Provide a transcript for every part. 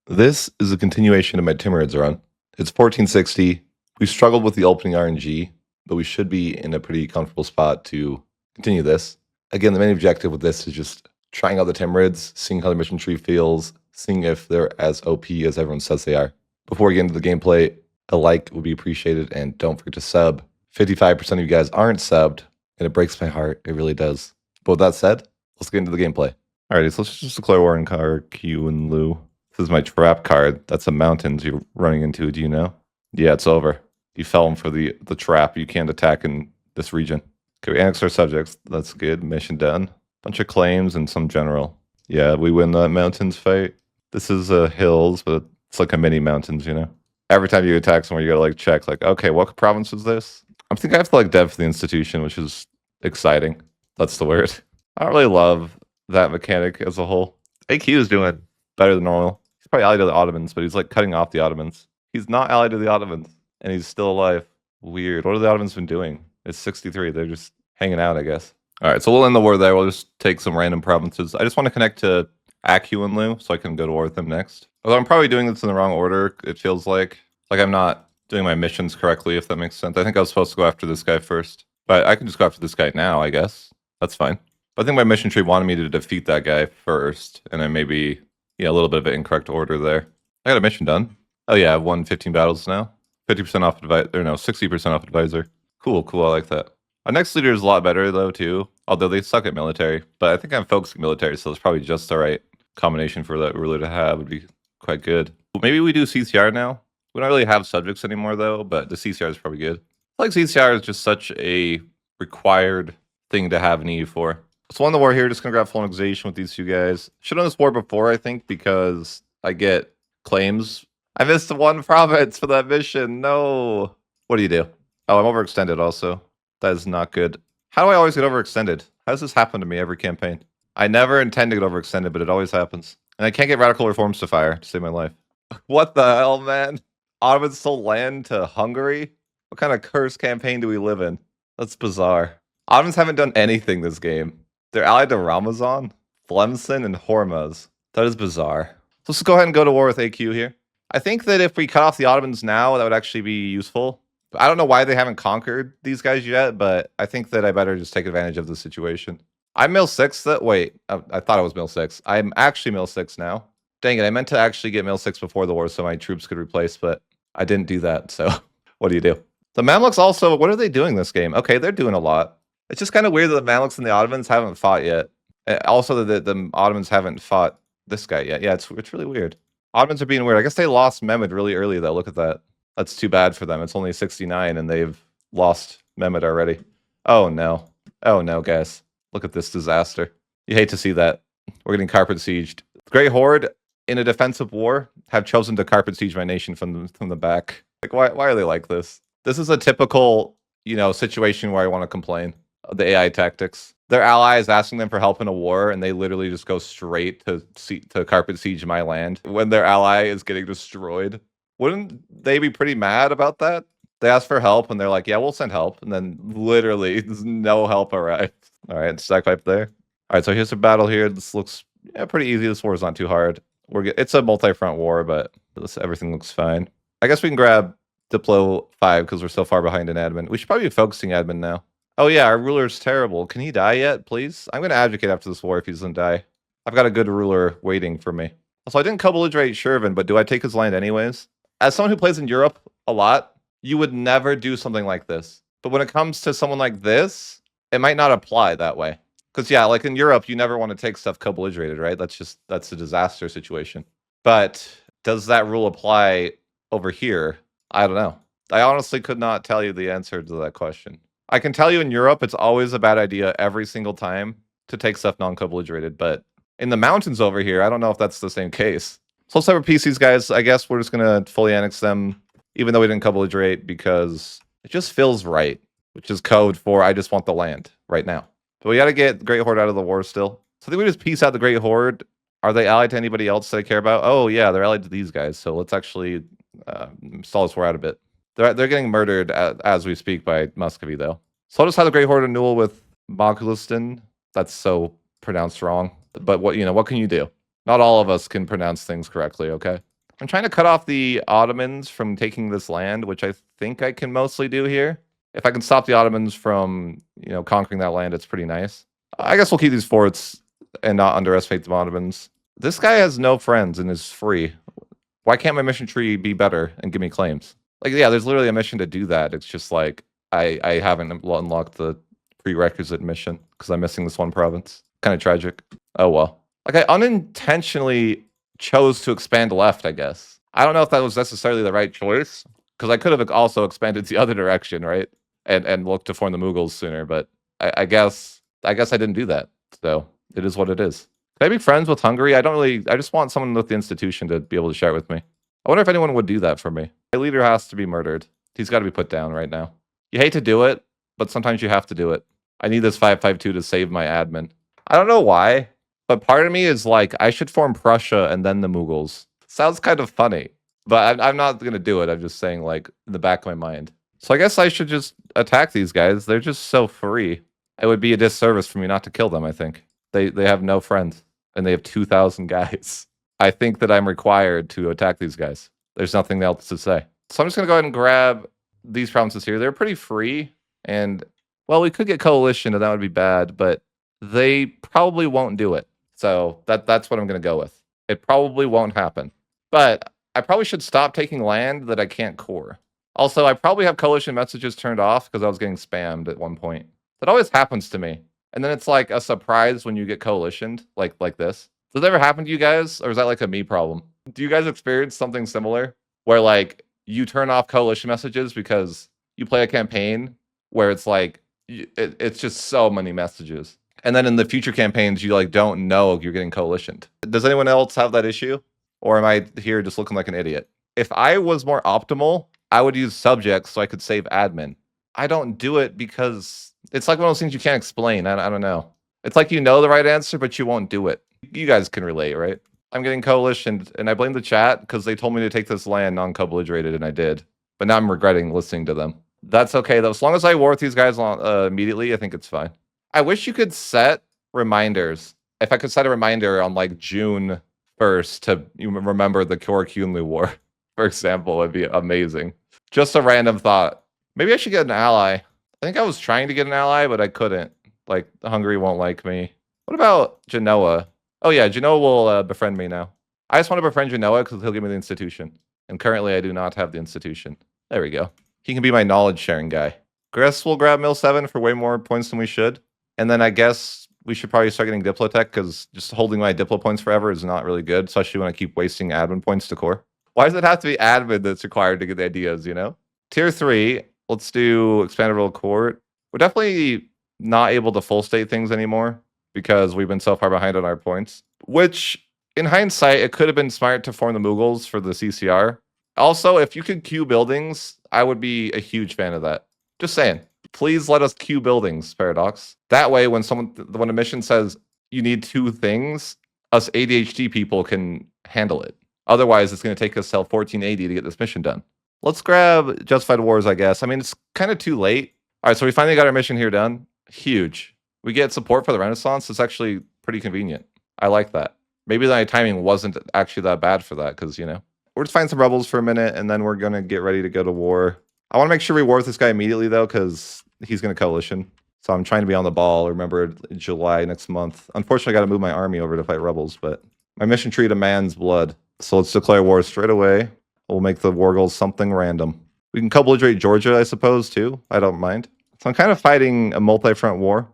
This is a continuation of my Timurids run. It's 1460. We struggled with the opening RNG, but we should be in a pretty comfortable spot to continue this. Again, the main objective with this is just trying out the Timurids, seeing how the mission tree feels, seeing if they're as OP as everyone says they are. Before we get into the gameplay, a like would be appreciated, and don't forget to sub. 55% of you guys aren't subbed, and it breaks my heart. It really does. But with that said, let's get into the gameplay. Alrighty, so let's just declare war on car Q and Lu. This is my trap card. That's the mountains you're running into. Do you know? Yeah, it's over. You fell for the trap. You can't attack in this region. Okay, we annex our subjects. That's good. Mission done. Bunch of claims and some general. Yeah, we win the mountains fight. This is hills, but it's like a mini mountains, you know? Every time you attack somewhere, you gotta like check, like, okay, what province is this? I think I have to like dev the institution, which is exciting. That's the word. I don't really love that mechanic as a whole. AQ is doing better than normal. He's probably allied to the Ottomans, but he's like cutting off the Ottomans. He's not allied to the Ottomans, and he's still alive. Weird. What have the Ottomans been doing? It's 63. They're just hanging out, I guess. All right, so we'll end the war there. We'll just take some random provinces. I just want to connect to Aku and Lu so I can go to war with them next. Although I'm probably doing this in the wrong order, it feels like. Like I'm not doing my missions correctly, if that makes sense. I think I was supposed to go after this guy first. But I can just go after this guy now, I guess. That's fine. But I think my mission tree wanted me to defeat that guy first, and then maybe, yeah, a little bit of an incorrect order there. I got a mission done. Oh yeah, I've won 15 battles now. 50% off advisor, or no, 60% off advisor. Cool, I like that. Our next leader is a lot better though too, although they suck at military. But I think I'm focusing military, so it's probably just the right combination for that ruler to have. Would be quite good. Maybe we do CCR now. We don't really have subjects anymore though, but the CCR is probably good. I feel like CCR is just such a required thing to have in EU4. So on the war here, just gonna grab full annexation with these two guys. Should have done this war before, I think, because I get claims. I missed one province for that mission. No. What do you do? Oh, I'm overextended also. That is not good. How do I always get overextended? How does this happen to me every campaign? I never intend to get overextended, but it always happens. And I can't get radical reforms to fire to save my life. What the hell, man? Ottomans sold land to Hungary? What kind of cursed campaign do we live in? That's bizarre. Ottomans haven't done anything this game. They're allied to Ramazan, Tlemcen, and Hormuz. That is bizarre. So let's go ahead and go to war with AQ here. I think that if we cut off the Ottomans now, that would actually be useful. I don't know why they haven't conquered these guys yet, but I think that I better just take advantage of the situation. I'm Mill 6. Wait, I thought I was Mill 6. I'm actually Mill 6 now. Dang it, I meant to actually get Mill 6 before the war so my troops could replace, but I didn't do that, so what do you do? The Mamluks also, what are they doing this game? Okay, they're doing a lot. It's just kind of weird that the Mamluks and the Ottomans haven't fought yet. Also, that the Ottomans haven't fought this guy yet. Yeah, it's really weird. Ottomans are being weird. I guess they lost Mehmed really early, though. Look at that. That's too bad for them. It's only 69, and they've lost Mehmed already. Oh, no. Oh, no, guys. Look at this disaster. You hate to see that. We're getting carpet sieged. The Great Horde, in a defensive war, have chosen to carpet siege my nation from the back. Like, why are they like this? This is a typical, situation where I want to complain. The AI tactics. Their allies asking them for help in a war, and they literally just go straight to carpet siege my land when their ally is getting destroyed. Wouldn't they be pretty mad about that? They ask for help, and they're like, yeah, we'll send help. And then literally, there's no help arrives. All right, stack pipe there. All right, so here's a battle here. This looks pretty easy. This war is not too hard. It's a multi-front war, but everything looks fine. I guess we can grab Diplo 5 because we're so far behind in admin. We should probably be focusing admin now. Oh yeah, our ruler's terrible. Can he die yet, please? I'm going to advocate after this war if he doesn't die. I've got a good ruler waiting for me. So I didn't co-belligerate Shervin, but do I take his land anyways? As someone who plays in Europe a lot, you would never do something like this. But when it comes to someone like this, it might not apply that way. Because yeah, like in Europe, you never want to take stuff co-belligerated, right? That's a disaster situation. But does that rule apply over here? I don't know. I honestly could not tell you the answer to that question. I can tell you in Europe, it's always a bad idea every single time to take stuff non-co-belligerated, but in the mountains over here, I don't know if that's the same case. So let's have PCs, guys. I guess we're just going to fully annex them, even though we didn't co-belligerate, because it just feels right, which is code for I just want the land right now. But we got to get the Great Horde out of the war still. So I think we just piece out the Great Horde. Are they allied to anybody else that I care about? Oh, yeah, they're allied to these guys. So let's actually stall this war out a bit. They're getting murdered as we speak by Muscovy, though. So I'll just have the Great Horde renewal with Mogulistan. That's so pronounced wrong. But what can you do? Not all of us can pronounce things correctly, okay? I'm trying to cut off the Ottomans from taking this land, which I think I can mostly do here. If I can stop the Ottomans from, conquering that land, it's pretty nice. I guess we'll keep these forts and not underestimate the Ottomans. This guy has no friends and is free. Why can't my mission tree be better and give me claims? Like, yeah, there's literally a mission to do that. It's just like I haven't unlocked the prerequisite mission because I'm missing this one province. Kind of tragic. Oh well. Like, I unintentionally chose to expand left, I guess. I don't know if that was necessarily the right choice, because I could have also expanded the other direction, right? And looked to form the Mughals sooner, but I guess I didn't do that. So it is what it is. Can I be friends with Hungary? I just want someone with the institution to be able to share with me. I wonder if anyone would do that for me. My leader has to be murdered. He's got to be put down right now. You hate to do it, but sometimes you have to do it. I need this 552 to save my admin. I don't know why, but part of me is like, I should form Prussia and then the Mughals. Sounds kind of funny, but I'm not going to do it. I'm just saying, like, in the back of my mind. So I guess I should just attack these guys. They're just so free. It would be a disservice for me not to kill them, I think. They have no friends, and they have 2,000 guys. I think that I'm required to attack these guys. There's nothing else to say. So I'm just going to go ahead and grab these provinces here. They're pretty free, and, well, we could get coalition, and that would be bad, but they probably won't do it. So that's what I'm going to go with. It probably won't happen. But I probably should stop taking land that I can't core. Also, I probably have coalition messages turned off because I was getting spammed at one point. That always happens to me. And then it's like a surprise when you get coalitioned, like this. Does that ever happen to you guys? Or is that like a me problem? Do you guys experience something similar where like you turn off coalition messages because you play a campaign where it's like, it's just so many messages. And then in the future campaigns, you like don't know you're getting coalitioned. Does anyone else have that issue? Or am I here just looking like an idiot? If I was more optimal, I would use subjects so I could save admin. I don't do it because it's like one of those things you can't explain. I don't know. It's like you know the right answer, but you won't do it. You guys can relate, right? I'm getting coalitioned, and I blame the chat because they told me to take this land non-co-belligerated, and I did. But now I'm regretting listening to them. That's okay, though. As long as I war with these guys immediately, I think it's fine. I wish you could set reminders. If I could set a reminder on like June 1st to remember the Kyoryukenlu War, for example, would be amazing. Just a random thought. Maybe I should get an ally. I think I was trying to get an ally, but I couldn't. Like, Hungary won't like me. What about Genoa? Oh yeah, Genoa will befriend me now. I just want to befriend Genoa because he'll give me the institution. And currently I do not have the institution. There we go. He can be my knowledge sharing guy. Guess we'll grab Mill 7 for way more points than we should. And then I guess we should probably start getting Diplotech because just holding my Diplo points forever is not really good, especially when I keep wasting admin points to core. Why does it have to be admin that's required to get the ideas, you know? Tier 3, let's do Expandable Court. We're definitely not able to full state things anymore because we've been so far behind on our points, which in hindsight, it could have been smart to form the Mughals for the CCR. Also, if you could queue buildings, I would be a huge fan of that. Just saying. Please let us queue buildings, Paradox. That way, when a mission says you need 2 things, us ADHD people can handle it. Otherwise, it's going to take us till 1480 to get this mission done. Let's grab Justified Wars, I guess. I mean, it's kind of too late. All right, so we finally got our mission here done. Huge. We get support for the Renaissance. It's actually pretty convenient. I like that. Maybe my timing wasn't actually that bad for that because, we're just finding some rebels for a minute, and then we're going to get ready to go to war. I want to make sure we war with this guy immediately, though, because he's going to coalition. So I'm trying to be on the ball. Remember, July next month. Unfortunately, I got to move my army over to fight rebels, but my mission tree demands blood. So let's declare war straight away. We'll make the war goals something random. We can co-belligerate Georgia, I suppose, too. I don't mind. So I'm kind of fighting a multi-front war.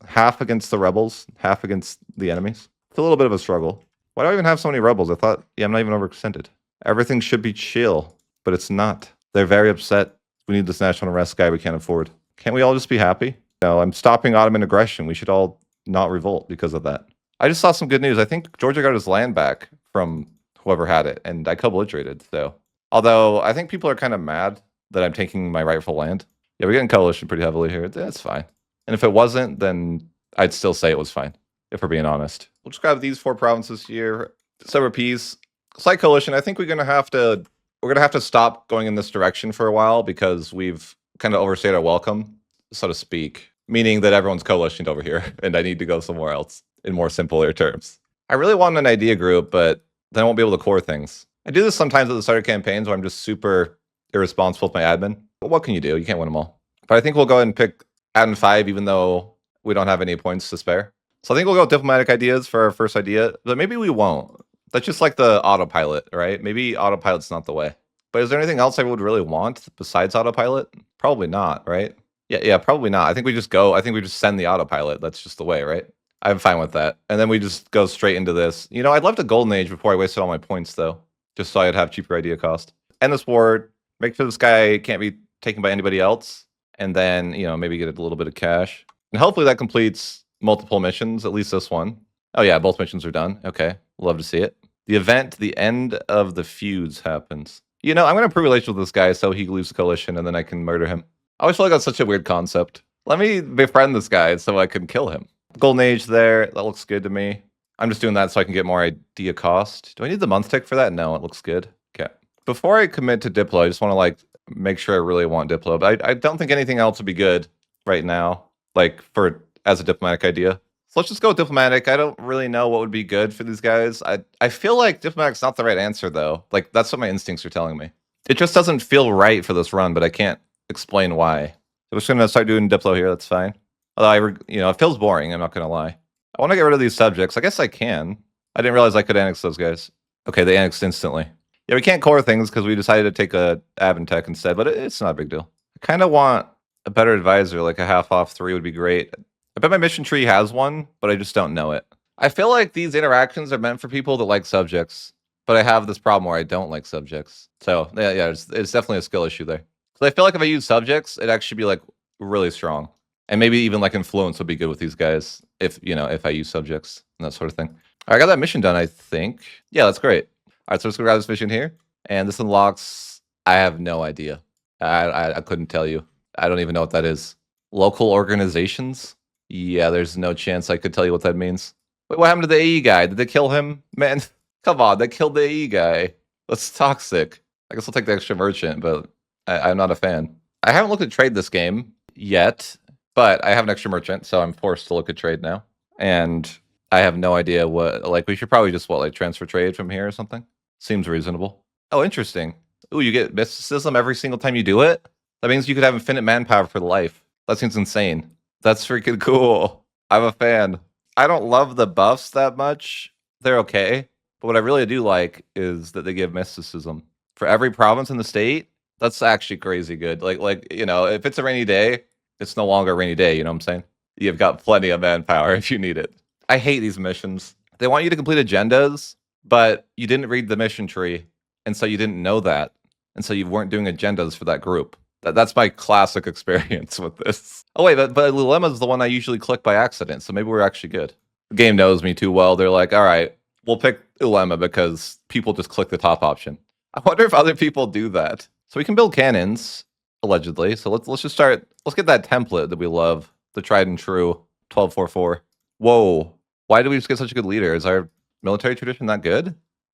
Half against the rebels, half against the enemies. It's a little bit of a struggle. Why do I even have so many rebels? I thought, I'm not even overextended. Everything should be chill, but it's not. They're very upset. We need this national unrest guy we can't afford. Can't we all just be happy? No, I'm stopping Ottoman aggression. We should all not revolt because of that. I just saw some good news. I think Georgia got his land back from whoever had it, and I co-belligerated, so. Although, I think people are kind of mad that I'm taking my rightful land. Yeah, we're getting coalition pretty heavily here. That's fine. And if it wasn't, then I'd still say it was fine, if we're being honest. We'll just grab these 4 provinces here. Separate peace. Slight coalition. I think we're gonna have to stop going in this direction for a while because we've kind of overstayed our welcome, so to speak. Meaning that everyone's coalitioned over here, and I need to go somewhere else in more simpler terms. I really want an idea group, but then I won't be able to core things. I do this sometimes at the start of campaigns where I'm just super irresponsible with my admin. But what can you do? You can't win them all. But I think we'll go ahead and pick admin 5, even though we don't have any points to spare. So I think we'll go with diplomatic ideas for our first idea, but maybe we won't. That's just like the autopilot, right? Maybe autopilot's not the way. But is there anything else I would really want besides autopilot? Probably not, right? Yeah, probably not. I think we just send the autopilot. That's just the way, right? I'm fine with that. And then we just go straight into this. You know, I'd love to golden age before I wasted all my points, though, just so I'd have cheaper idea cost. End this war, make sure this guy can't be taken by anybody else, and then, you know, maybe get a little bit of cash. And hopefully that completes multiple missions, at least this one. Oh yeah, both missions are done. Okay, love to see it. The event, the end of the feuds happens. You know, I'm going to improve relations with this guy so he leaves the coalition and then I can murder him. I always feel like that's such a weird concept. Let me befriend this guy so I can kill him. Golden age there, that looks good to me. I'm just doing that so I can get more idea cost. Do I need the month tick for that? No, it looks good. Okay. Before I commit to Diplo, I just want to like make sure I really want Diplo. But I don't think anything else would be good right now, like for as a diplomatic idea. So let's just go with diplomatic. I don't really know what would be good for these guys. I feel like diplomatic's not the right answer though. Like that's what my instincts are telling me. It just doesn't feel right for this run, but I can't explain why. So we're just gonna start doing Diplo here. That's fine. Although it feels boring. I'm not gonna lie. I want to get rid of these subjects. I guess I can. I didn't realize I could annex those guys. Okay, they annexed instantly. Yeah, we can't core things because we decided to take a Aventech instead, but it's not a big deal. I kind of want a better advisor, like a half off 3 would be great. I bet my mission tree has one, but I just don't know it. I feel like these interactions are meant for people that like subjects, but I have this problem where I don't like subjects. So yeah, it's definitely a skill issue there. So I feel like if I use subjects, it'd actually be like really strong. And maybe even like influence would be good with these guys if I use subjects and that sort of thing. All right, I got that mission done, I think. Yeah, that's great. All right, so let's go grab this mission here. And this unlocks, I have no idea. I couldn't tell you. I don't even know what that is. Local organizations? Yeah, there's no chance I could tell you what that means. Wait, what happened to the AE guy? Did they kill him? Man, come on, they killed the AE guy. That's toxic. I guess I'll take the extra merchant, but I'm not a fan. I haven't looked at trade this game yet, but I have an extra merchant, so I'm forced to look at trade now. And I have no idea what, like, we should probably just, transfer trade from here or something? Seems reasonable. Oh, interesting. Ooh, you get mysticism every single time you do it? That means you could have infinite manpower for life. That seems insane. That's freaking cool. I'm a fan. I don't love the buffs that much. They're okay. But what I really do like is that they give mysticism. For every province in the state, that's actually crazy good. Like if it's a rainy day, it's no longer a rainy day, you know what I'm saying? You've got plenty of manpower if you need it. I hate these missions. They want you to complete agendas, but you didn't read the mission tree, and so you didn't know that. And so you weren't doing agendas for that group. That's my classic experience with this. Oh wait, but Lulemma is the one I usually click by accident, so maybe we're actually good. The game knows me too well. They're like, all right, we'll pick Ulemma because people just click the top option. I wonder if other people do that. So we can build cannons, allegedly. So let's just start. Let's get that template that we love, the tried and true 1244. Whoa, why did we just get such a good leader? Is our military tradition that good?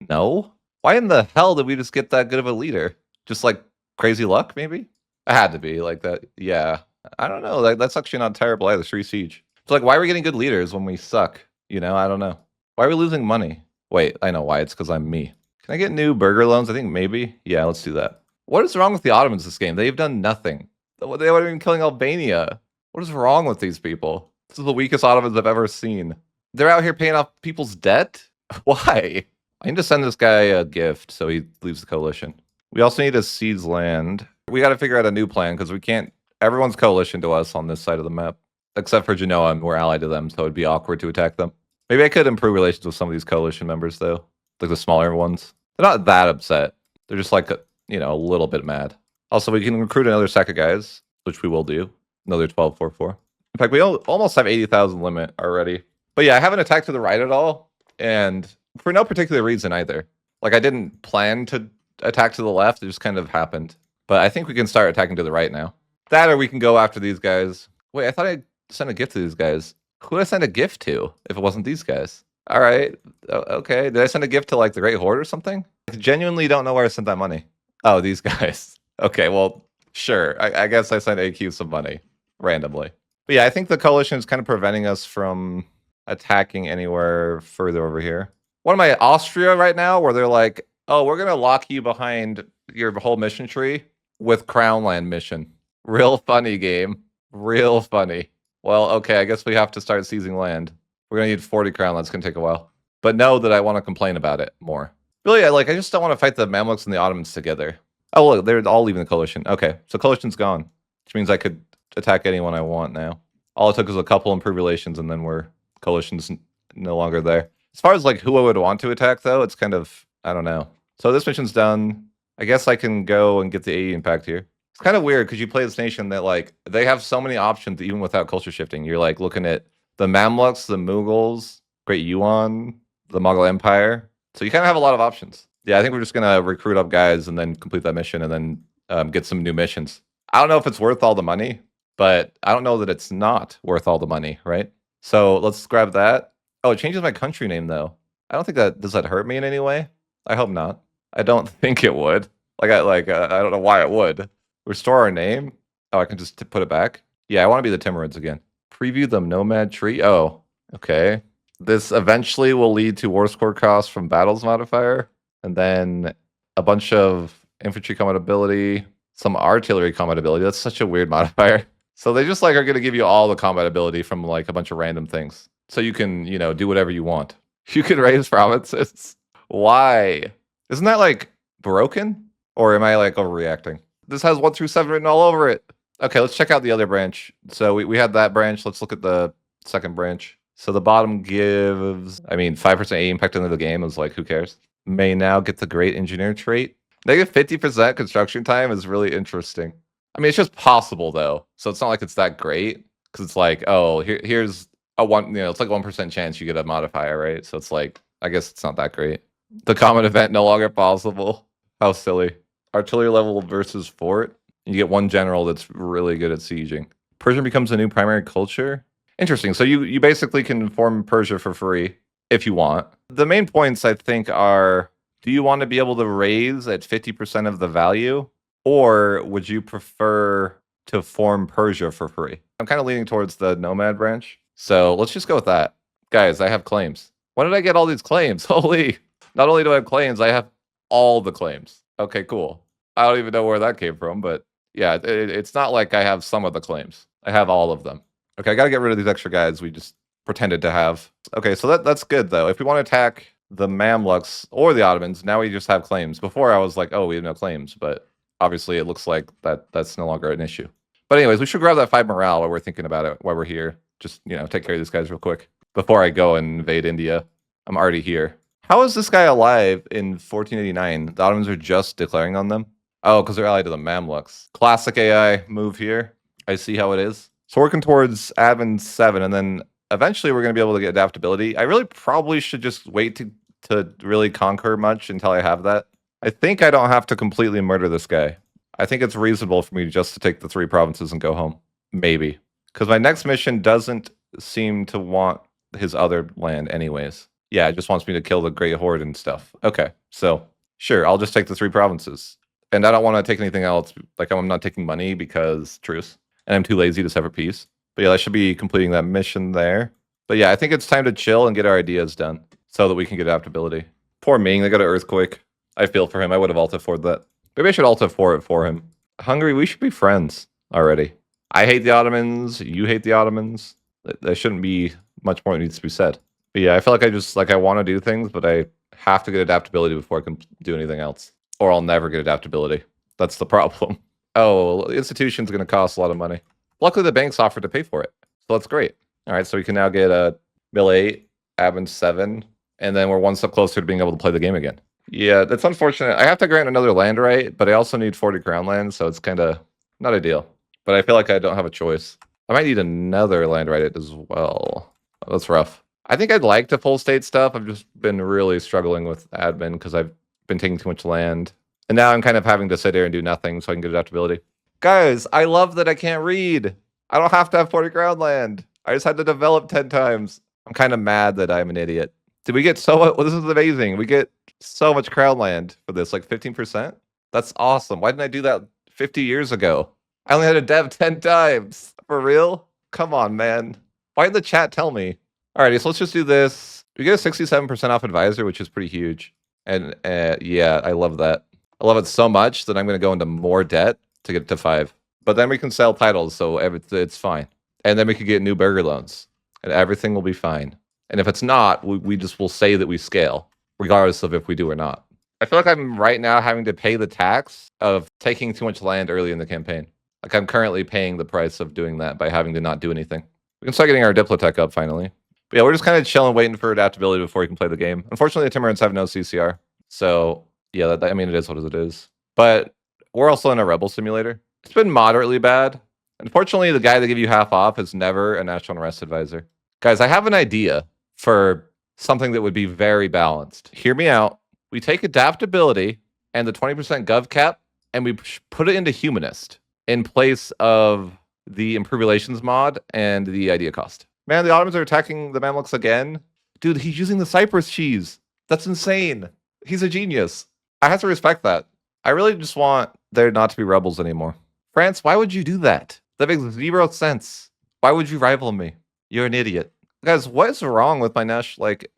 No. Why in the hell did we just get that good of a leader? Just like crazy luck, maybe? It had to be like that. Yeah. I don't know. That's actually not terrible either. 3 Siege. It's like, why are we getting good leaders when we suck? I don't know. Why are we losing money? Wait, I know why. It's because I'm me. Can I get new burger loans? I think maybe. Yeah, let's do that. What is wrong with the Ottomans this game? They've done nothing. They weren't even killing Albania. What is wrong with these people? This is the weakest Ottomans I've ever seen. They're out here paying off people's debt? Why? I need to send this guy a gift so he leaves the coalition. We also need to seize land. We got to figure out a new plan because we can't. Everyone's coalition to us on this side of the map, except for Genoa, and we're allied to them, so it'd be awkward to attack them. Maybe I could improve relations with some of these coalition members, though, like the smaller ones. They're not that upset. They're just like, a little bit mad. Also, we can recruit another sack of guys, which we will do. Another 1244. In fact, we almost have 80,000 limit already. But yeah, I haven't attacked to the right at all, and for no particular reason either. Like, I didn't plan to attack to the left. It just kind of happened. But I think we can start attacking to the right now. That, or we can go after these guys. Wait, I thought I sent a gift to these guys. Who did I send a gift to if it wasn't these guys? All right. Okay. Did I send a gift to like the Great Horde or something? I genuinely don't know where I sent that money. Oh, these guys. Okay. Well, sure. I guess I sent AQ some money randomly. But yeah, I think the coalition is kind of preventing us from attacking anywhere further over here. What am I, Austria right now, where they're like, Oh, we're gonna lock you behind your whole mission tree with Crown Land mission. Real funny game. Real funny. Well, okay, I guess we have to start seizing land. We're gonna need 40 Crown Land. It's gonna take a while. But know that I want to complain about it more. Really, I just don't want to fight the Mamluks and the Ottomans together. Oh, look, they're all leaving the coalition. Okay, so coalition's gone, which means I could attack anyone I want now. All it took was a couple improved relations, and then coalition's no longer there. As far as like who I would want to attack, though, it's kind of, I don't know. So this mission's done. I guess I can go and get the AE impact here. It's kind of weird because you play this nation that like they have so many options even without culture shifting. You're like looking at the Mamluks, the Mughals, Great Yuan, the Mughal Empire. So you kind of have a lot of options. Yeah, I think we're just gonna recruit up guys and then complete that mission and then get some new missions. I don't know if it's worth all the money, but I don't know that it's not worth all the money, right? So let's grab that. Oh, it changes my country name though. I don't think does that hurt me in any way? I hope not. I don't think it would. I don't know why it would. Restore our name. Oh, I can just put it back. Yeah, I want to be the Timurids again. Preview the Nomad tree. Oh, okay. This eventually will lead to war score costs from battles modifier, and then a bunch of infantry combat ability, some artillery combat ability. That's such a weird modifier. So they just like are going to give you all the combat ability from like a bunch of random things. So you can, do whatever you want. You can raise provinces. Why? Isn't that like broken? Or am I like overreacting? This has 1 through 7 written all over it. Okay, let's check out the other branch. So we had that branch. Let's look at the second branch. So the bottom gives, 5% A impact into the game is like, who cares? May now get the great engineer trait. Negative 50% construction time is really interesting. It's just possible though. So it's not like it's that great. Because it's like, oh, here's a it's like 1% chance you get a modifier, right? So it's like, I guess it's not that great. The common event no longer possible. How silly. Artillery level versus fort. You get one general that's really good at sieging. Persian becomes a new primary culture. Interesting. So you basically can form Persia for free if you want. The main points I think are, do you want to be able to raise at 50% of the value? Or would you prefer to form Persia for free? I'm kind of leaning towards the Nomad branch. So let's just go with that. Guys, I have claims. When did I get all these claims? Holy. Not only do I have claims, I have all the claims. Okay, cool. I don't even know where that came from, but yeah, it's not like I have some of the claims. I have all of them. Okay, I got to get rid of these extra guys we just pretended to have. Okay, so that's good, though. If we want to attack the Mamluks or the Ottomans, now we just have claims. Before, I was like, oh, we have no claims, but obviously it looks like that's no longer an issue. But anyways, we should grab that 5 morale while we're thinking about it, while we're here. Just, take care of these guys real quick. Before I go and invade India. I'm already here. How is this guy alive in 1489? The Ottomans are just declaring on them? Oh, because they're allied to the Mamluks. Classic AI move here. I see how it is. So working towards admin 7, and then eventually we're going to be able to get adaptability. I really probably should just wait to really conquer much until I have that. I think I don't have to completely murder this guy. I think it's reasonable for me just to take the 3 provinces and go home. Maybe. Because my next mission doesn't seem to want his other land anyways. Yeah, it just wants me to kill the Great Horde and stuff. Okay, so sure, I'll just take the 3 provinces. And I don't want to take anything else. Like, I'm not taking money because truce. And I'm too lazy to sever peace. But yeah, I should be completing that mission there. But yeah, I think it's time to chill and get our ideas done so that we can get adaptability. Poor Ming, they got an earthquake. I feel for him. I would have Alta for that. Maybe I should Alta for it for him. Hungary, we should be friends already. I hate the Ottomans. You hate the Ottomans. There shouldn't be much more that needs to be said. But yeah, I feel like I want to do things, but I have to get adaptability before I can do anything else. Or I'll never get adaptability. That's the problem. Oh, institution's going to cost a lot of money. Luckily, the banks offered to pay for it. So that's great. All right, so we can now get a Mill 8, Admin 7, and then we're one step closer to being able to play the game again. Yeah, that's unfortunate. I have to grant another land right, but I also need 40 crown land, so it's kind of not ideal. But I feel like I don't have a choice. I might need another land right as well. Oh, that's rough. I think I'd like to full state stuff. I've just been really struggling with admin because I've been taking too much land. And now I'm kind of having to sit here and do nothing so I can get adaptability. Guys, I love that I can't read. I don't have to have 40 crown land. I just had to develop 10 times. I'm kind of mad that I'm an idiot. Did we get so much? Well, this is amazing. We get so much crown land for this, like 15%. That's awesome. Why didn't I do that 50 years ago? I only had to dev 10 times. For real? Come on, man. Why did the chat tell me? Alrighty, so let's just do this. We get a 67% off advisor, which is pretty huge. And yeah, I love that. I love it so much that I'm going to go into more debt to get to 5. But then we can sell titles, so it's fine. And then we could get new burger loans, and everything will be fine. And if it's not, we just will say that we scale, regardless of if we do or not. I feel like I'm right now having to pay the tax of taking too much land early in the campaign. Like I'm currently paying the price of doing that by having to not do anything. We can start getting our Diplotech up finally. But yeah, we're just kind of chilling, waiting for adaptability before we can play the game. Unfortunately, the Timurids have no CCR. So yeah, I mean, it is what it is. But we're also in a rebel simulator. It's been moderately bad. Unfortunately, the guy that give you half off is never a national unrest advisor. Guys, I have an idea for something that would be very balanced. Hear me out. We take adaptability and the 20% gov cap, and we put it into humanist in place of the improve relations mod and the idea cost. Man, the Ottomans are attacking the Mamluks again. Dude, he's using the Cyprus cheese. That's insane. He's a genius. I have to respect that. I really just want there not to be rebels anymore. France, why would you do that? That makes 0 sense. Why would you rival me? You're an idiot. Guys, what is wrong with my national, like,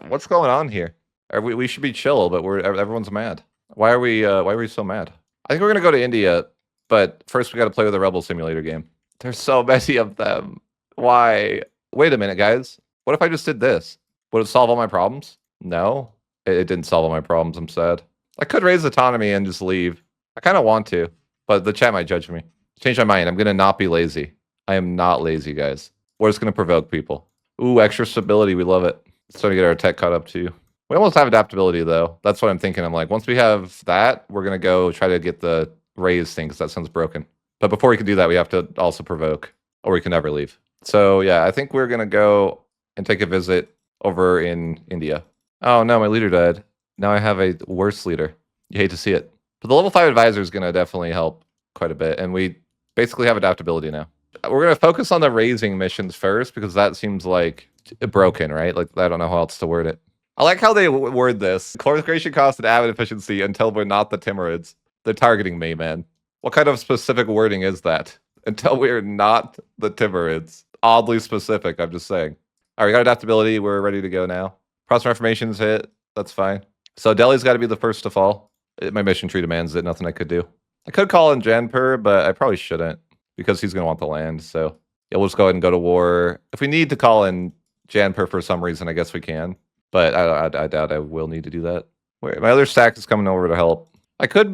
what's going on here? We should be chill, but everyone's mad. Why are we so mad? I think we're gonna go to India, but first we gotta play with the Rebel Simulator game. There's so many of them. Why? Wait a minute, guys. What if I just did this? Would it solve all my problems? No, it didn't solve all my problems. I'm sad. I could raise autonomy and just leave. I kind of want to, but the chat might judge me. Change my mind. I'm gonna not be lazy. I am not lazy, guys. We're just gonna provoke people. Ooh, extra stability. We love it. Starting to get our tech caught up too. We almost have adaptability though. That's what I'm thinking. I'm like, once we have that, we're gonna go try to get the raise thing because that sounds broken. But before we can do that, we have to also provoke, or we can never leave. So yeah, I think we're gonna go and take a visit over in India. Oh no, my leader died. Now I have a worse leader. You hate to see it. But the level 5 advisor is gonna definitely help quite a bit, and we basically have adaptability now. We're gonna focus on the raising missions first because that seems like broken, right? Like I don't know how else to word it. I like how they word this. Course creation cost and avid efficiency until we're not the Timurids. They're targeting me, man. What kind of specific wording is that? Until we're not the Timurids. Oddly specific, I'm just saying. All right, we got adaptability. We're ready to go now. Prosper Reformation's hit. That's fine. So Delhi's got to be the first to fall. My mission tree demands it. Nothing I could do. I could call in Janpur, but I probably shouldn't because he's going to want the land. So yeah, we'll just go ahead and go to war. If we need to call in Janpur for some reason, I guess we can. But I doubt I will need to do that. Wait, my other stack is coming over to help. I could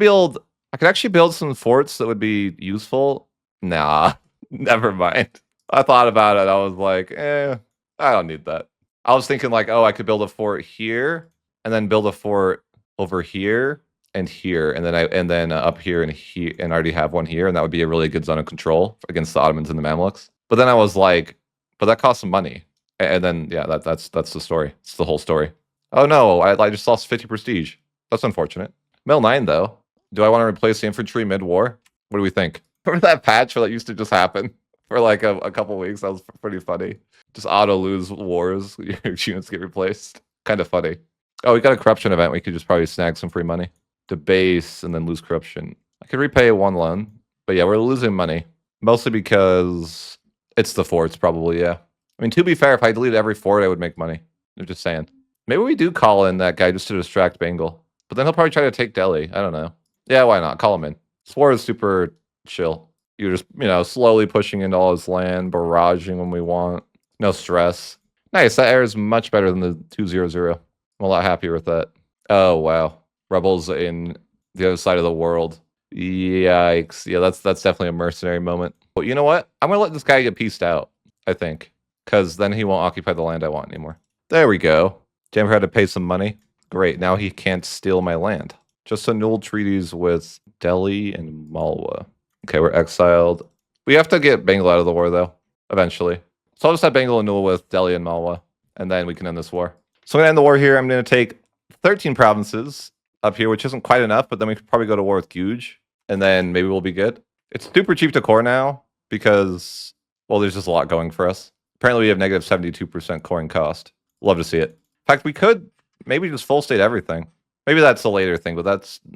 actually build some forts that would be useful. Nah, never mind. I thought about it. I was like, I don't need that. I was thinking like, oh, I could build a fort here and then build a fort over here and here, and then up here and here, and already have one here, and that would be a really good zone of control against the Ottomans and the Mamluks. But then I was like, but that costs some money. And then yeah, that's the story. It's the whole story. Oh no, I just lost 50 prestige. That's unfortunate. Mill 9 though. Do I want to replace the infantry mid-war? What do we think? Remember that patch where that used to just happen for like a couple weeks? That was pretty funny. Just auto lose wars. Your units get replaced. Kind of funny. Oh, we got a corruption event. We could just probably snag some free money. Debase and then lose corruption. I could repay 1 loan. But yeah, we're losing money. Mostly because it's the forts probably, yeah. I mean, to be fair, if I deleted every fort, I would make money. I'm just saying. Maybe we do call in that guy just to distract Bengal. But then he'll probably try to take Delhi. I don't know. Yeah, why not? Call him in. This war is super chill. You're just, slowly pushing into all his land, barraging when we want. No stress. Nice. That air is much better than the 200. I'm a lot happier with that. Oh, wow. Rebels in the other side of the world. Yikes. Yeah, that's definitely a mercenary moment. But you know what? I'm going to let this guy get pieced out, I think. Because then he won't occupy the land I want anymore. There we go. Jammer had to pay some money. Great. Now he can't steal my land. Just annulled treaties with Delhi and Malwa. Okay, we're exiled. We have to get Bengal out of the war, though, eventually. So I'll just have Bengal annul with Delhi and Malwa, and then we can end this war. So I'm going to end the war here. I'm going to take 13 provinces up here, which isn't quite enough, but then we could probably go to war with Guj, and then maybe we'll be good. It's super cheap to core now because, well, there's just a lot going for us. Apparently, we have negative 72% coring cost. Love to see it. In fact, we could maybe just full state everything. Maybe that's a later thing, but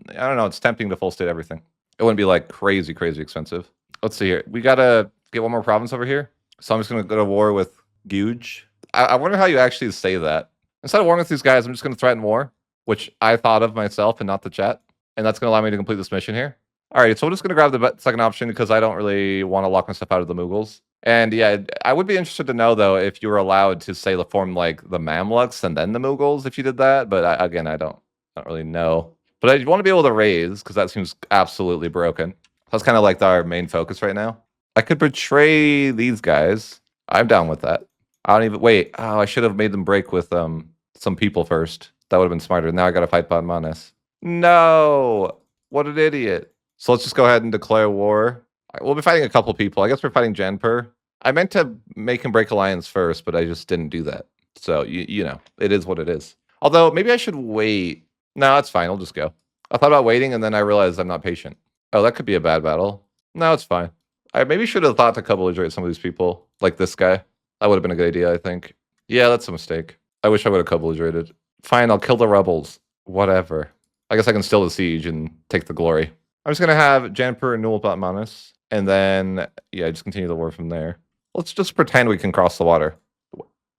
I don't know, it's tempting to full state everything. It wouldn't be like crazy, crazy expensive. Let's see here. We got to get one more province over here. So I'm just going to go to war with Guj. I wonder how you actually say that. Instead of warring with these guys, I'm just going to threaten war. which I thought of myself and not the chat. And that's going to allow me to complete this mission here. All right, so we're just going to grab the second option because I don't really want to lock myself out of the Mughals. And yeah, I would be interested to know, though, if you were allowed to, say, form like the Mamluks and then the Mughals if you did that. But again, I don't really know. But I want to be able to raise because that seems absolutely broken. That's kind of like our main focus right now. I could betray these guys. I'm down with that. I don't even... Wait. Oh, I should have made them break with some people first. That would have been smarter. Now I got to fight Padmanis. No! What an idiot. So let's just go ahead and declare war. We'll be fighting a couple people. I guess we're fighting Janpur. I meant to make him break alliance first, but I just didn't do that. So, you know, it is what it is. Although, maybe I should wait. No, that's fine. I'll just go. I thought about waiting, and then I realized I'm not patient. Oh, that could be a bad battle. No, it's fine. I maybe should have thought to co-belligerate some of these people, like this guy. That would have been a good idea, I think. Yeah, that's a mistake. I wish I would have co-belligerated. Fine, I'll kill the rebels. Whatever. I guess I can still the siege and take the glory. I'm just going to have Janpur and Nul Batmanis, and then, yeah, just continue the war from there. Let's just pretend we can cross the water.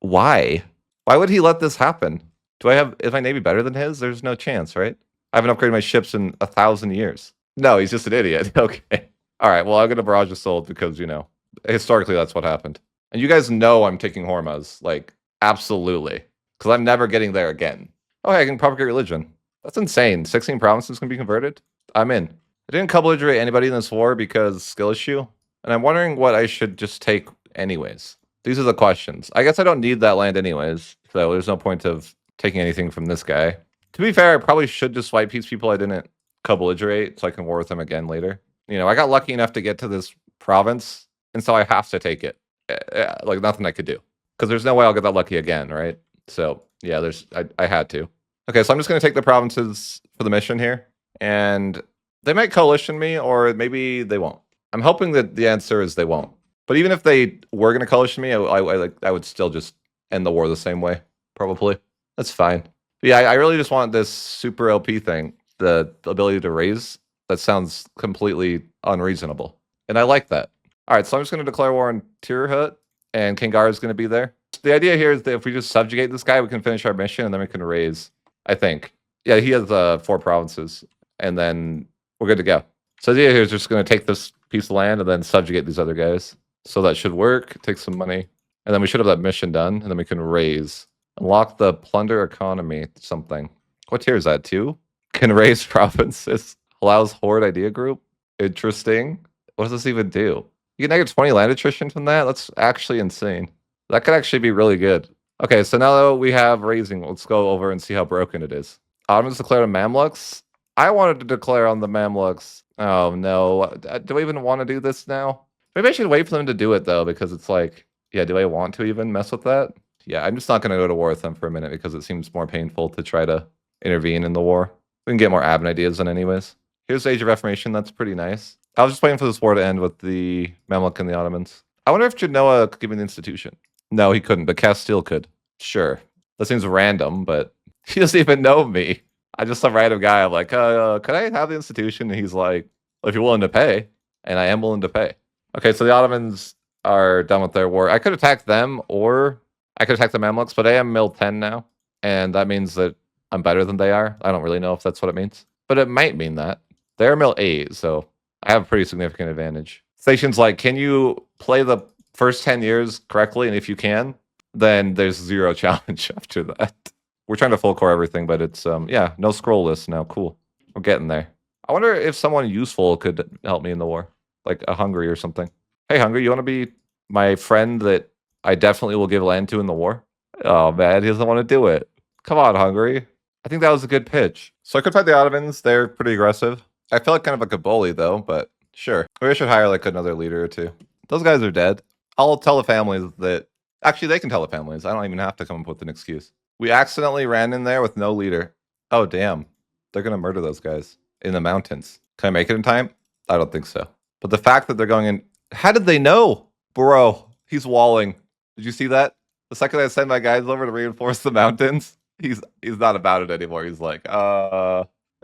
Why? Why would he let this happen? Is my navy better than his? There's no chance, right? I haven't upgraded my ships in 1,000 years. No, he's just an idiot. Okay. All right, well, I'm going to barrage assault because, you know, historically that's what happened. And you guys know I'm taking Hormuz, like, absolutely. Because I'm never getting there again. Oh, hey, I can propagate religion. That's insane. 16 provinces can be converted? I'm in. I didn't co-belligerate anybody in this war because skill issue. And I'm wondering what I should just take anyways. These are the questions. I guess I don't need that land anyways. So there's no point of taking anything from this guy. To be fair, I probably should just fight peace people I didn't co-belligerate so I can war with them again later. You know, I got lucky enough to get to this province. And so I have to take it. Like nothing I could do. Because there's no way I'll get that lucky again, right? So yeah, I had to. Okay, so I'm just going to take the provinces for the mission here. And they might coalition me, or maybe they won't. I'm hoping that the answer is they won't. But even if they were going to coalition me, I would still just end the war the same way, probably. That's fine. But yeah, I really just want this super LP thing, the ability to raise. That sounds completely unreasonable. And I like that. All right, so I'm just going to declare war on Tirhut, and Kingar is going to be there. The idea here is that if we just subjugate this guy, we can finish our mission, and then we can raise, I think. Yeah, he has 4 provinces, and then we're good to go. So the idea here is just going to take this piece of land and then subjugate these other guys. So that should work, take some money, and then we should have that mission done, and then we can raise. Unlock the plunder economy, something. What tier is that, 2? Can raise provinces. Allows horde idea group. Interesting. What does this even do? You get negative 20 land attrition from that? That's actually insane. That could actually be really good. Okay, so now we have raising. Let's go over and see how broken it is. Ottomans declared on Mamluks. I wanted to declare on the Mamluks. Oh, no. Do I even want to do this now? Maybe I should wait for them to do it, though, because it's like, yeah, do I want to even mess with that? Yeah, I'm just not going to go to war with them for a minute because it seems more painful to try to intervene in the war. We can get more admin ideas then anyways. Here's Age of Reformation. That's pretty nice. I was just waiting for this war to end with the Mamluk and the Ottomans. I wonder if Genoa could give me the institution. No, he couldn't, but Castile could. Sure. That seems random, but he doesn't even know me. I'm just some random guy. I'm like, could I have the institution? And he's like, well, if you're willing to pay. And I am willing to pay. Okay, so the Ottomans are done with their war. I could attack them, or I could attack the Mamluks, but I am Mil 10 now. And that means that I'm better than they are. I don't really know if that's what it means. But it might mean that. They're Mil 8, so I have a pretty significant advantage. Station's like, can you play the first 10 years correctly? And if you can, then there's 0 challenge after that. We're trying to full core everything, but it's, yeah, no scroll list now. Cool. We're getting there. I wonder if someone useful could help me in the war, like a Hungary or something. Hey, Hungary, you want to be my friend that I definitely will give land to in the war? Oh, man, he doesn't want to do it. Come on, Hungary. I think that was a good pitch. So I could fight the Ottomans. They're pretty aggressive. I feel like kind of like a bully, though, but sure. Maybe I should hire like another leader or 2. Those guys are dead. I'll tell the families that... Actually, they can tell the families. I don't even have to come up with an excuse. We accidentally ran in there with no leader. Oh, damn. They're going to murder those guys in the mountains. Can I make it in time? I don't think so. But the fact that they're going in... How did they know? Bro, he's walling. Did you see that? The second I send my guys over to reinforce the mountains, he's not about it anymore. He's like,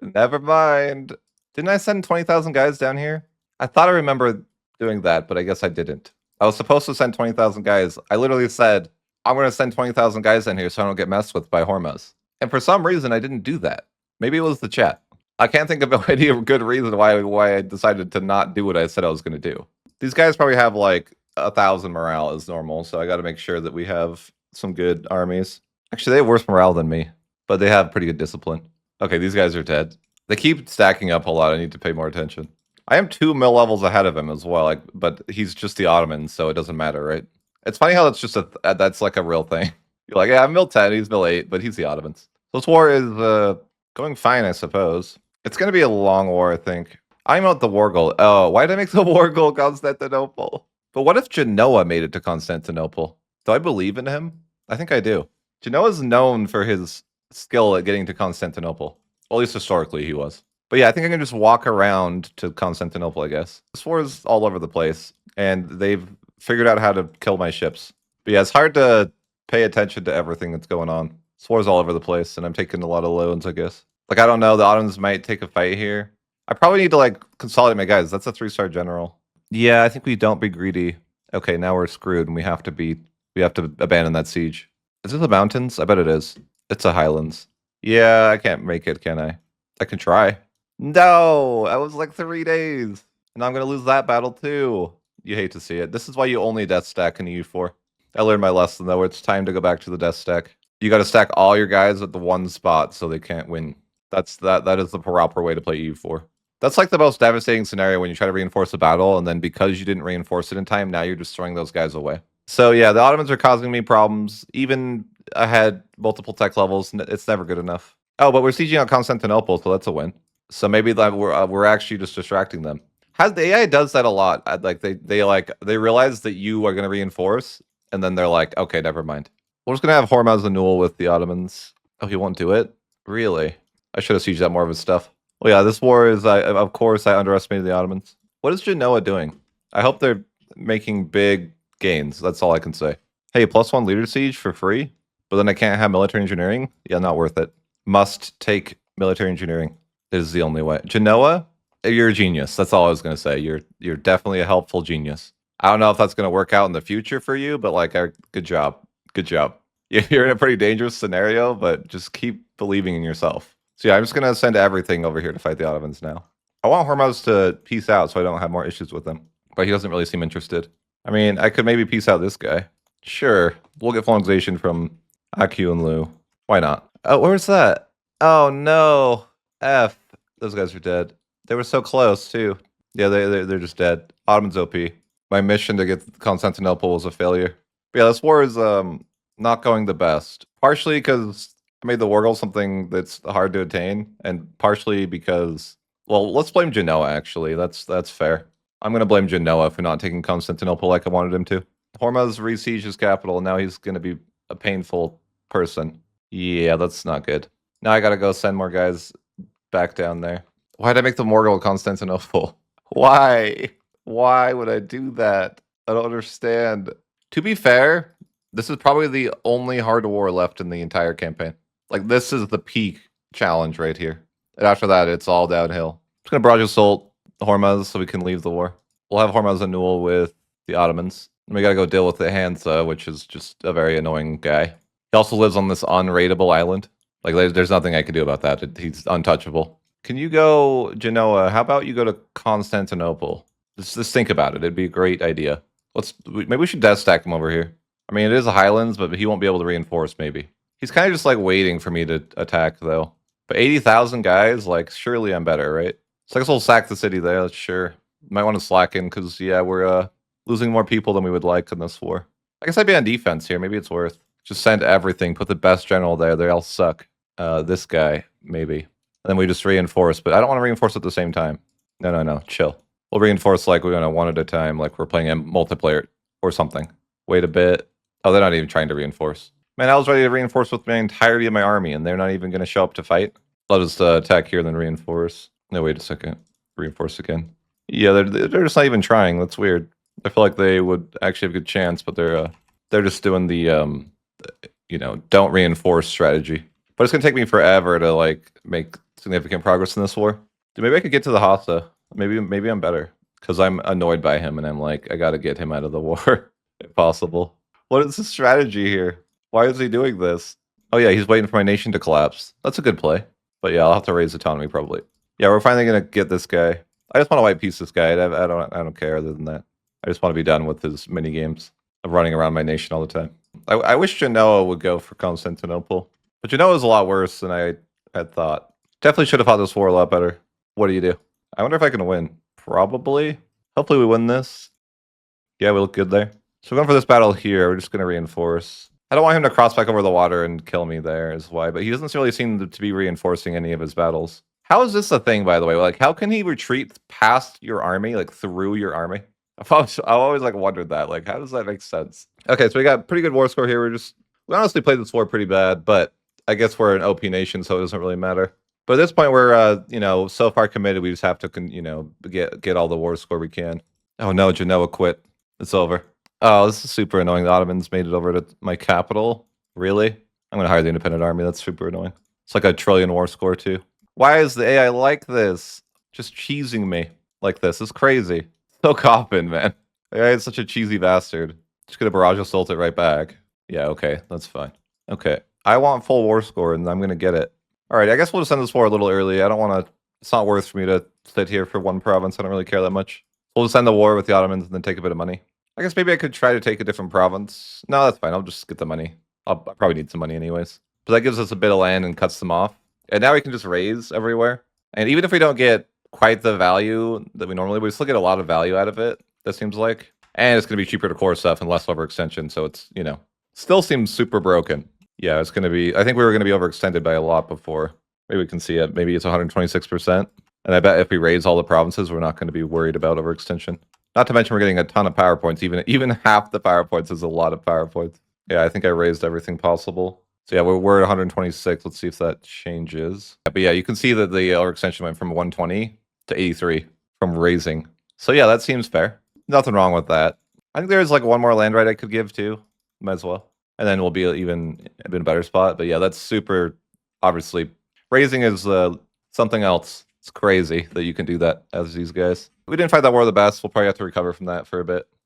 never mind. Didn't I send 20,000 guys down here? I thought I remember doing that, but I guess I didn't. I was supposed to send 20,000 guys. I literally said, I'm going to send 20,000 guys in here so I don't get messed with by Hormuz. And for some reason, I didn't do that. Maybe it was the chat. I can't think of any good reason why I decided to not do what I said I was going to do. These guys probably have like 1,000 morale as normal, so I got to make sure that we have some good armies. Actually, they have worse morale than me, but they have pretty good discipline. Okay, these guys are dead. They keep stacking up a lot. I need to pay more attention. I am 2 mil levels ahead of him as well, but he's just the Ottomans, so it doesn't matter, right? It's funny how that's just that's like a real thing. You're like, yeah, I'm mil 10, he's mil 8, but he's the Ottomans. So this war is going fine, I suppose. It's going to be a long war, I think. I'm out the war goal. Oh, why did I make the war goal Constantinople? But what if Genoa made it to Constantinople? Do I believe in him? I think I do. Genoa's known for his skill at getting to Constantinople. Well, at least historically he was. But yeah, I think I can just walk around to Constantinople, I guess. This war is all over the place, and they've figured out how to kill my ships. But yeah, it's hard to pay attention to everything that's going on. This war's all over the place, and I'm taking a lot of loans, I guess. Like, I don't know, the Ottomans might take a fight here. I probably need to, like, consolidate my guys. That's a 3-star general. Yeah, I think we don't be greedy. Okay, now we're screwed, and we have to abandon that siege. Is this the mountains? I bet it is. It's a highlands. Yeah, I can't make it, can I? I can try. No, I was like 3 days. And I'm gonna lose that battle too. You hate to see it. This is why you only death stack in EU4. I learned my lesson though. It's time to go back to the death stack. You got to stack all your guys at the one spot so they can't win. That is the proper way to play EU4. That's like the most devastating scenario when you try to reinforce a battle, and then because you didn't reinforce it in time, now you're just throwing those guys away. So yeah, the Ottomans are causing me problems. Even ahead multiple tech levels, it's never good enough. Oh, but we're sieging on Constantinople, so that's a win. So maybe that we're actually just distracting them. How the AI does that a lot. Like they realize that you are going to reinforce, and then they're like, okay, never mind. We're just going to have Hormuz Anul with the Ottomans. Oh, he won't do it? Really? I should have sieged out more of his stuff. Well, yeah, this war is, of course, I underestimated the Ottomans. What is Genoa doing? I hope they're making big gains. That's all I can say. Hey, +1 leader siege for free? But then I can't have military engineering? Yeah, not worth it. Must take military engineering. It is the only way. Genoa, you're a genius. That's all I was going to say. You're definitely a helpful genius. I don't know if that's going to work out in the future for you, but like, good job. Good job. You're in a pretty dangerous scenario, but just keep believing in yourself. So yeah, I'm just going to send everything over here to fight the Ottomans now. I want Hormuz to peace out so I don't have more issues with him. But he doesn't really seem interested. I mean, I could maybe peace out this guy. Sure. We'll get colonization from Aku and Lu. Why not? Oh, where's that? Oh, no. F. Those guys are dead. They were so close, too. Yeah, they're just dead. Ottomans OP. My mission to get Constantinople was a failure. But yeah, this war is not going the best. Partially because I made the war goal something that's hard to attain, and partially because, well, let's blame Genoa, actually. That's fair. I'm going to blame Genoa for not taking Constantinople like I wanted him to. Hormuz re-sieged his capital, and now he's going to be a painful person. Yeah, that's not good. Now I got to go send more guys back down there. Why did I make the war goal Constantinople? Why? Why would I do that? I don't understand. To be fair, this is probably the only hard war left in the entire campaign. Like, this is the peak challenge right here. And after that, it's all downhill. I'm just going to barrage assault Hormuz so we can leave the war. We'll have Hormuz Anul with the Ottomans. And we got to go deal with the Hansa, which is just a very annoying guy. He also lives on this unraidable island. Like, there's nothing I can do about that. He's untouchable. Can you go, Genoa? How about you go to Constantinople? Just think about it. It'd be a great idea. Maybe we should death stack him over here. I mean, it is a highlands, but he won't be able to reinforce, maybe. He's kind of just, like, waiting for me to attack, though. But 80,000 guys, like, surely I'm better, right? So I guess we'll sack the city there, sure. Might want to slacken, because, yeah, we're losing more people than we would like in this war. I guess I'd be on defense here. Maybe it's worth. Just send everything. Put the best general there. They all suck. This guy, maybe. And then we just reinforce, but I don't want to reinforce at the same time. No. Chill. We'll reinforce, like, we're going to one at a time, like we're playing a multiplayer or something. Wait a bit. Oh, they're not even trying to reinforce. Man, I was ready to reinforce with my entirety of my army, and they're not even going to show up to fight. I'll just attack here, then reinforce. No, wait a second. Reinforce again. Yeah, they're just not even trying. That's weird. I feel like they would actually have a good chance, but they're just doing the don't reinforce strategy. But it's gonna take me forever to like make significant progress in this war. Dude, maybe I could get to the Hassa. Maybe I'm better because I'm annoyed by him, and I'm like, I gotta get him out of the war if possible. What is the strategy here? Why is he doing this? Oh yeah, he's waiting for my nation to collapse. That's a good play. But yeah, I'll have to raise autonomy probably. Yeah, we're finally gonna get this guy. I just want to white piece this guy. I don't care other than that. I just want to be done with his mini games of running around my nation all the time. I wish Genoa would go for Constantinople, but Genoa is a lot worse than I had thought. Definitely should have fought this war a lot better. What do you do? I wonder if I can win. Probably. Hopefully we win this. Yeah, we look good there. So we're going for this battle here. We're just going to reinforce. I don't want him to cross back over the water and kill me there is why, but he doesn't really seem to be reinforcing any of his battles. How is this a thing, by the way? Like, how can he retreat past your army, like through your army? I've always like wondered that. Like, how does that make sense? Okay, so we got pretty good war score here. We honestly played this war pretty bad, but I guess we're an OP nation, so it doesn't really matter. But at this point, we're so far committed. We just have to get all the war score we can. Oh no, Genoa quit. It's over. Oh, this is super annoying. The Ottomans made it over to my capital. Really? I'm gonna hire the independent army. That's super annoying. It's like a trillion war score too. Why is the AI like this? Just cheesing me like this. It's crazy. So coppin, man. The AI is such a cheesy bastard. Just gonna barrage assault it right back. Yeah, okay, that's fine. Okay, I want full war score, and I'm gonna get it. All right, I guess we'll just end this war a little early. I don't want to. It's not worth for me to sit here for one province. I don't really care that much. We'll just end the war with the Ottomans and then take a bit of money. I guess maybe I could try to take a different province. No, that's fine. I'll just get the money. I'll probably need some money anyways. But that gives us a bit of land and cuts them off. And now we can just raise everywhere. And even if we don't get quite the value that we normally would, we still get a lot of value out of it, that seems like. And it's going to be cheaper to core stuff and less overextension. So it's, still seems super broken. Yeah, it's going to be, I think we were going to be overextended by a lot before. Maybe we can see it. Maybe it's 126%. And I bet if we raise all the provinces, we're not going to be worried about overextension. Not to mention we're getting a ton of power points. Even half the power points is a lot of power points. Yeah, I think I raised everything possible. So yeah, we're at 126. Let's see if that changes. But yeah, you can see that the overextension went from 120 to 83 from raising. So yeah, that seems fair. Nothing wrong with that. I think there's like one more land right I could give too. Might as well. And then we'll be even in a better spot. But yeah, that's super, obviously. Raising is something else. It's crazy that you can do that as these guys. We didn't fight that war the best. We'll probably have to recover from that for a bit.